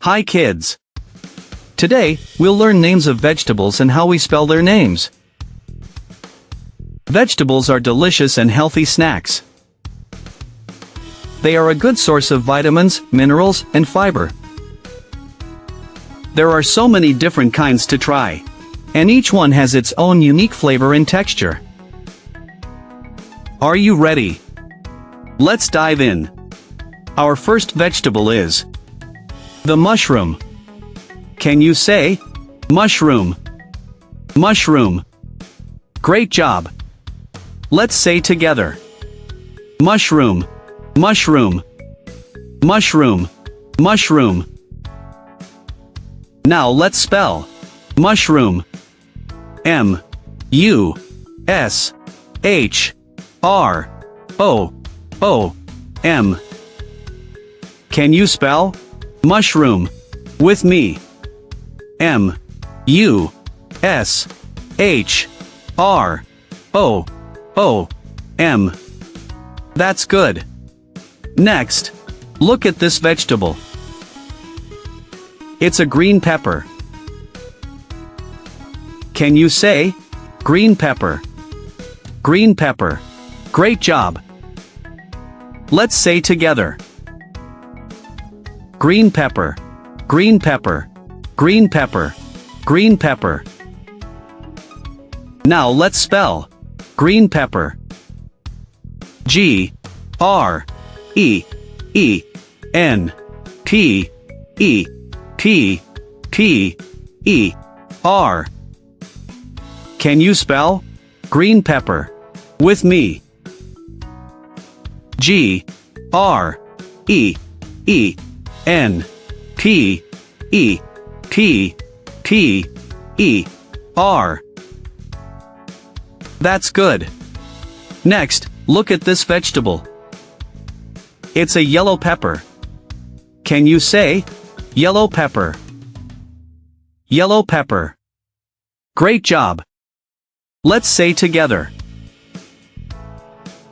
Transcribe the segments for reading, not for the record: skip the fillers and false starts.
Hi kids! Today, we'll learn names of vegetables and how we spell their names. Vegetables are delicious and healthy snacks. They are a good source of vitamins, minerals, and fiber. There are so many different kinds to try. And each one has its own unique flavor and texture. Are you ready? Let's dive in. Our first vegetable is the mushroom. Can you say mushroom? Mushroom. Great job. Let's say together. Mushroom. Mushroom. Mushroom. Mushroom. Now let's spell mushroom. M-U-S-H-R-O-O-M. Can you spell mushroom with me? M-U-S-H-R-O-O-M. That's good. Next, look at this vegetable. It's a green pepper. Can you say green pepper? Green pepper. Great job. Let's say together. Green pepper. Green pepper. Green pepper. Green pepper. Now let's spell green pepper. G-R-E-E-N-P-E-P-P-E-R. Can you spell green pepper with me? G-R-E-E-N-P-E-P-P-E-R. That's good. Next, look at this vegetable. It's a yellow pepper. Can you say yellow pepper? Yellow pepper. Great job. Let's say together.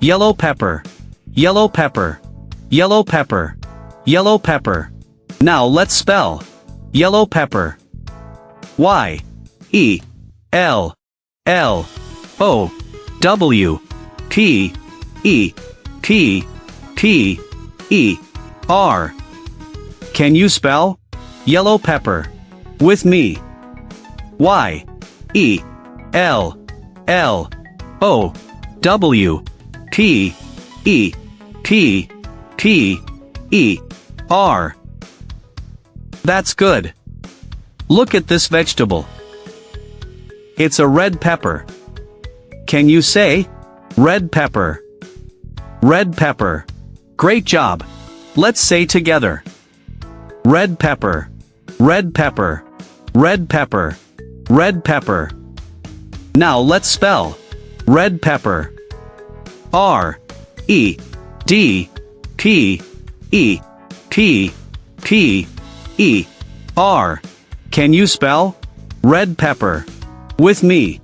Yellow pepper. Yellow pepper. Yellow pepper. Yellow pepper. Now let's spell yellow pepper. Y-E-L-L-O-W-P-E-P-P-E-R. Can you spell yellow pepper with me? Y-E-L-L-O-W-P-E-P-P-E-R. That's good. Look at this vegetable. It's a red pepper. Can you say red pepper? Red pepper. Great job. Let's say together. Red pepper. Red pepper. Red pepper. Red pepper. Now let's spell red pepper. R-E-D-P-E-P-P-E-R. Can you spell red pepper with me?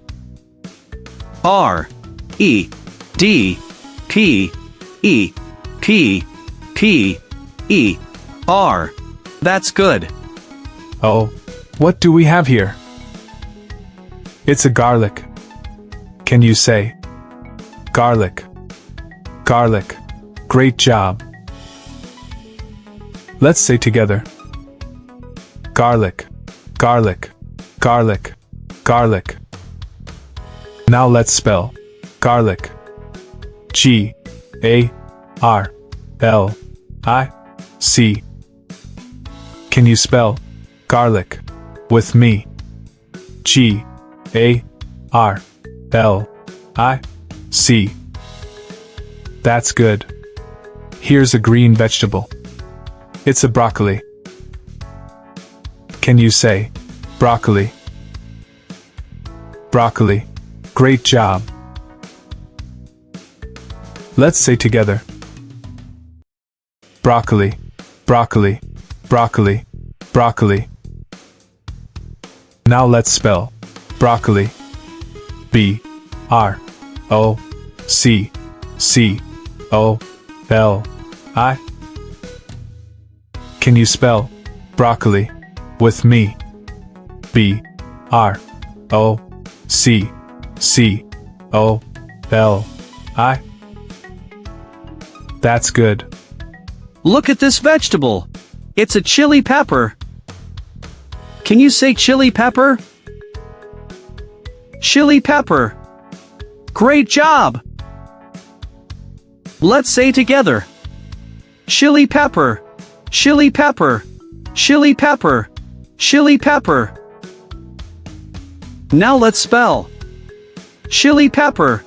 R-E-D-P-E-P-P-E-R. That's good. Oh, what do we have here? It's a garlic. Can you say garlic? Garlic. Great job. Let's say together. Garlic. Garlic. Garlic. Garlic. Now let's spell garlic. G-A-R-L-I-C. Can you spell garlic with me? G-A-R-L-I-C. That's good. Here's a green vegetable. It's a broccoli. Can you say broccoli? Broccoli. Great job. Let's say together. Broccoli. Broccoli. Broccoli. Broccoli. Now let's spell broccoli. B-R-O-C-C-O-L-I. Can you spell broccoli. With me. B-R-O-C-C-O-L-I. That's good. Look at this vegetable. It's a chili pepper. Can you say chili pepper? Chili pepper. Great job. Let's say together. Chili pepper. Chili pepper. Chili pepper. Chili pepper. Now let's spell. Chili pepper.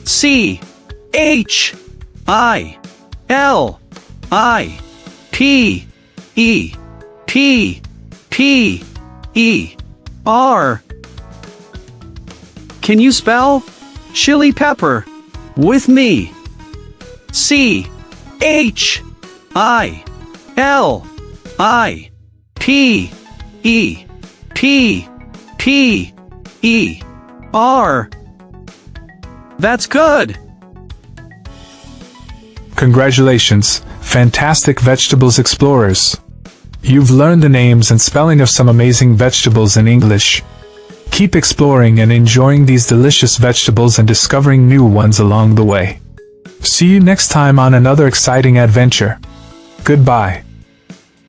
C-H-I-L-I-P-E-P-P-E-R. Can you spell chili pepper with me? C-H-I-L-I-P-E-P-P-E-R. That's good. Congratulations, fantastic vegetables explorers. You've learned the names and spelling of some amazing vegetables in English. Keep exploring and enjoying these delicious vegetables and discovering new ones along the way. See you next time on another exciting adventure. Goodbye.